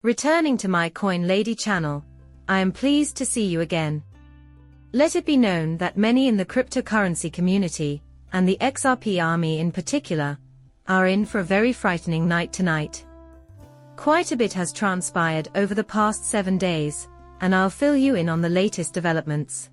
Returning to my Coin Lady channel, I am pleased to see you again. Let it be known that many in the cryptocurrency community, and the XRP army in particular, are in for a very frightening night tonight. Quite a bit has transpired over the past 7 days, and I'll fill you in on the latest developments.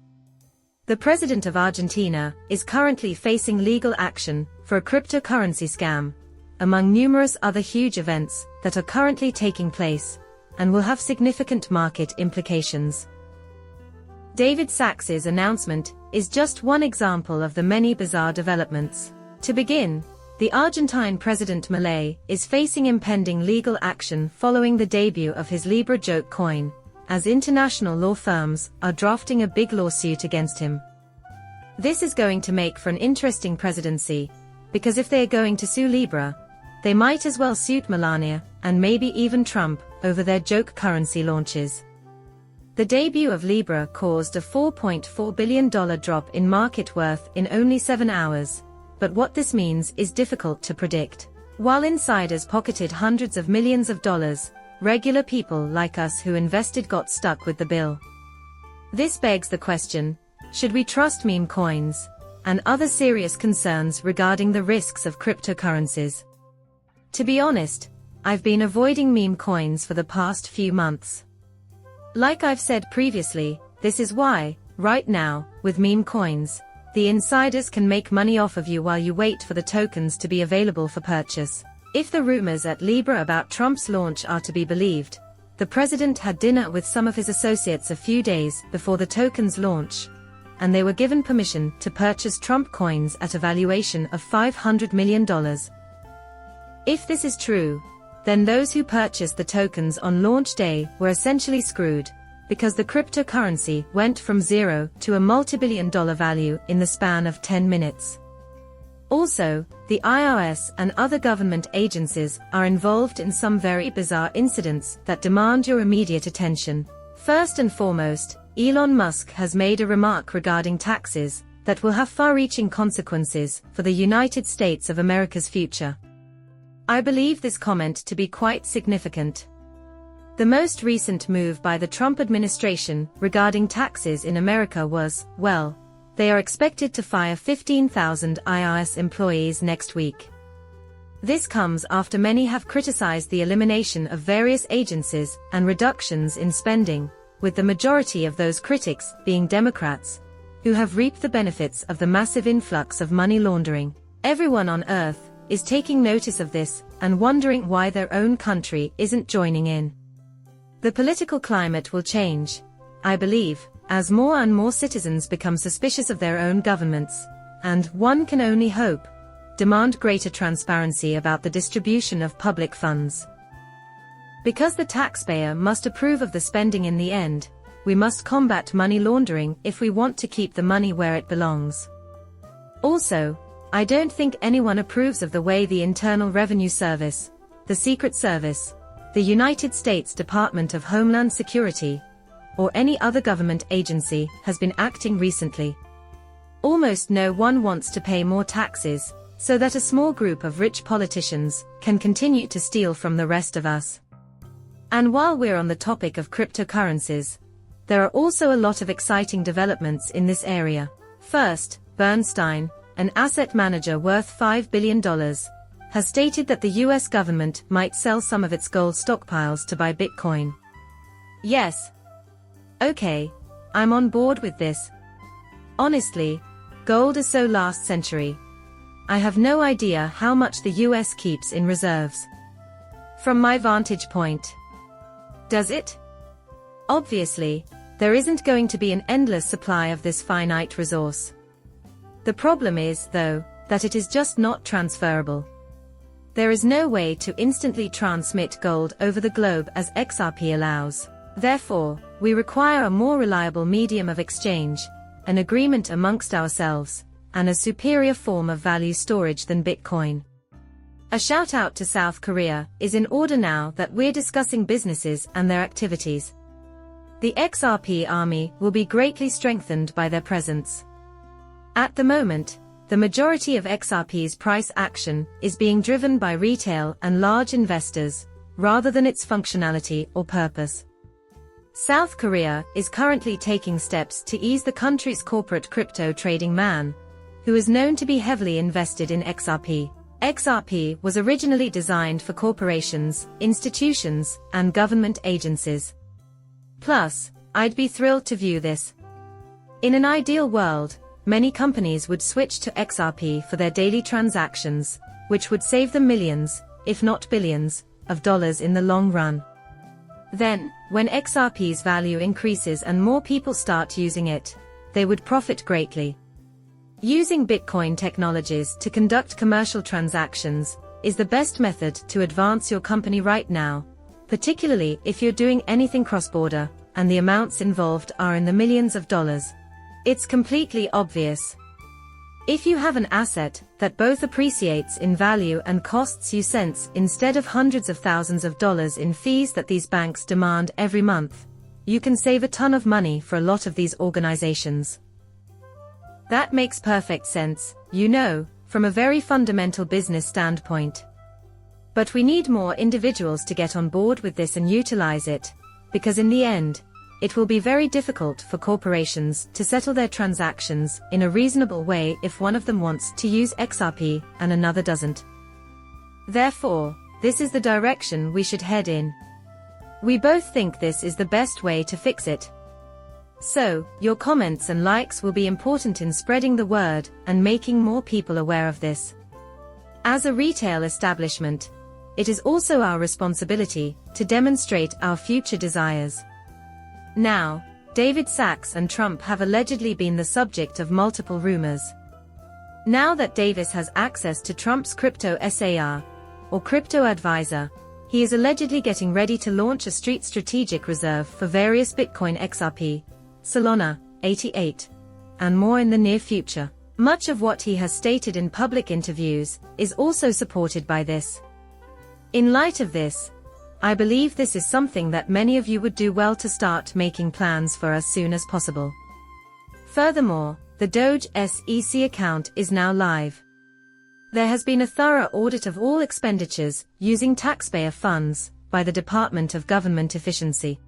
The president of Argentina is currently facing legal action for a cryptocurrency scam, among numerous other huge events that are currently taking place, and will have significant market implications. David Sacks's announcement is just one example of the many bizarre developments. To begin, the Argentine President Milei is facing impending legal action following the debut of his Libra joke coin, as international law firms are drafting a big lawsuit against him. This is going to make for an interesting presidency, because if they are going to sue Libra, they might as well suit Melania, and maybe even Trump, over their joke currency launches. The debut of Libra caused a $4.4 billion drop in market worth in only 7 hours, but what this means is difficult to predict. While insiders pocketed hundreds of millions of dollars, regular people like us who invested got stuck with the bill. This begs the question, should we trust meme coins, and other serious concerns regarding the risks of cryptocurrencies? To be honest, I've been avoiding meme coins for the past few months. Like I've said previously, this is why, right now, with meme coins, the insiders can make money off of you while you wait for the tokens to be available for purchase. If the rumors at Libra about Trump's launch are to be believed, the president had dinner with some of his associates a few days before the token's launch, and they were given permission to purchase Trump coins at a valuation of $500 million. If this is true, then those who purchased the tokens on launch day were essentially screwed, because the cryptocurrency went from zero to a multi-billion-dollar value in the span of 10 minutes. Also, the IRS and other government agencies are involved in some very bizarre incidents that demand your immediate attention. First and foremost, Elon Musk has made a remark regarding taxes that will have far-reaching consequences for the United States of America's future. I believe this comment to be quite significant. The most recent move by the Trump administration regarding taxes in America was, well, they are expected to fire 15,000 IRS employees next week. This comes after many have criticized the elimination of various agencies and reductions in spending, with the majority of those critics being Democrats, who have reaped the benefits of the massive influx of money laundering. Everyone on Earth is taking notice of this and wondering why their own country isn't joining in. The political climate will change, I believe, as more and more citizens become suspicious of their own governments, and, one can only hope, demand greater transparency about the distribution of public funds. Because the taxpayer must approve of the spending in the end, we must combat money laundering if we want to keep the money where it belongs. Also, I don't think anyone approves of the way the Internal Revenue Service, the Secret Service, the United States Department of Homeland Security, or any other government agency has been acting recently. Almost no one wants to pay more taxes, so that a small group of rich politicians can continue to steal from the rest of us. And while we're on the topic of cryptocurrencies, there are also a lot of exciting developments in this area. First, Bernstein, an asset manager worth $5 billion, has stated that the US government might sell some of its gold stockpiles to buy Bitcoin. Yes. Okay, I'm on board with this. Honestly, gold is so last century. I have no idea how much the US keeps in reserves. From my vantage point. Does it? Obviously, there isn't going to be an endless supply of this finite resource. The problem is, though, that it is just not transferable. There is no way to instantly transmit gold over the globe as XRP allows. Therefore, we require a more reliable medium of exchange, an agreement amongst ourselves, and a superior form of value storage than Bitcoin. A shout out to South Korea is in order now that we're discussing businesses and their activities. The XRP army will be greatly strengthened by their presence. At the moment, the majority of XRP's price action is being driven by retail and large investors, rather than its functionality or purpose. South Korea is currently taking steps to ease the country's corporate crypto trading man, who is known to be heavily invested in XRP. XRP was originally designed for corporations, institutions, and government agencies. Plus, I'd be thrilled to view this. In an ideal world, many companies would switch to XRP for their daily transactions, which would save them millions, if not billions, of dollars in the long run. Then, when XRP's value increases and more people start using it, they would profit greatly. Using Bitcoin technologies to conduct commercial transactions is the best method to advance your company right now, particularly if you're doing anything cross-border, and the amounts involved are in the millions of dollars. It's completely obvious. If you have an asset that both appreciates in value and costs you cents instead of hundreds of thousands of dollars in fees that these banks demand every month, you can save a ton of money for a lot of these organizations. That makes perfect sense, you know, from a very fundamental business standpoint. But we need more individuals to get on board with this and utilize it, because in the end, it will be very difficult for corporations to settle their transactions in a reasonable way if one of them wants to use XRP and another doesn't. Therefore, this is the direction we should head in. We both think this is the best way to fix it. So, your comments and likes will be important in spreading the word and making more people aware of this. As a retail establishment, it is also our responsibility to demonstrate our future desires. Now, David Sachs and Trump have allegedly been the subject of multiple rumors. Now that Davis has access to Trump's crypto SAR, or crypto advisor, he is allegedly getting ready to launch a street strategic reserve for various Bitcoin XRP, Solana, 88, and more in the near future. Much of what he has stated in public interviews is also supported by this. In light of this, I believe this is something that many of you would do well to start making plans for as soon as possible. Furthermore, the Doge SEC account is now live. There has been a thorough audit of all expenditures using taxpayer funds by the Department of Government Efficiency.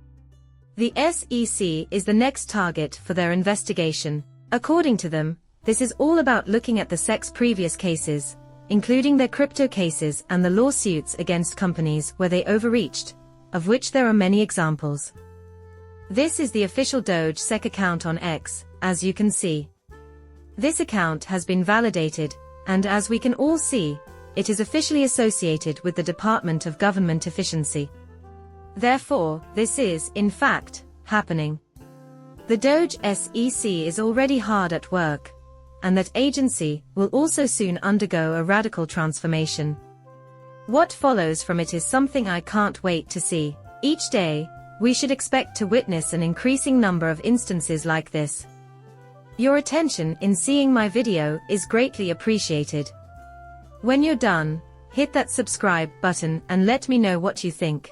The SEC is the next target for their investigation. According to them, this is all about looking at the SEC's previous cases, including their crypto cases and the lawsuits against companies where they overreached, of which there are many examples. This is the official Doge SEC account on X, as you can see. This account has been validated, and as we can all see, it is officially associated with the Department of Government Efficiency. Therefore, this is, in fact, happening. The Doge SEC is already hard at work, and that agency will also soon undergo a radical transformation. What follows from it is something I can't wait to see. Each day, we should expect to witness an increasing number of instances like this. Your attention in seeing my video is greatly appreciated. When you're done, hit that subscribe button and let me know what you think.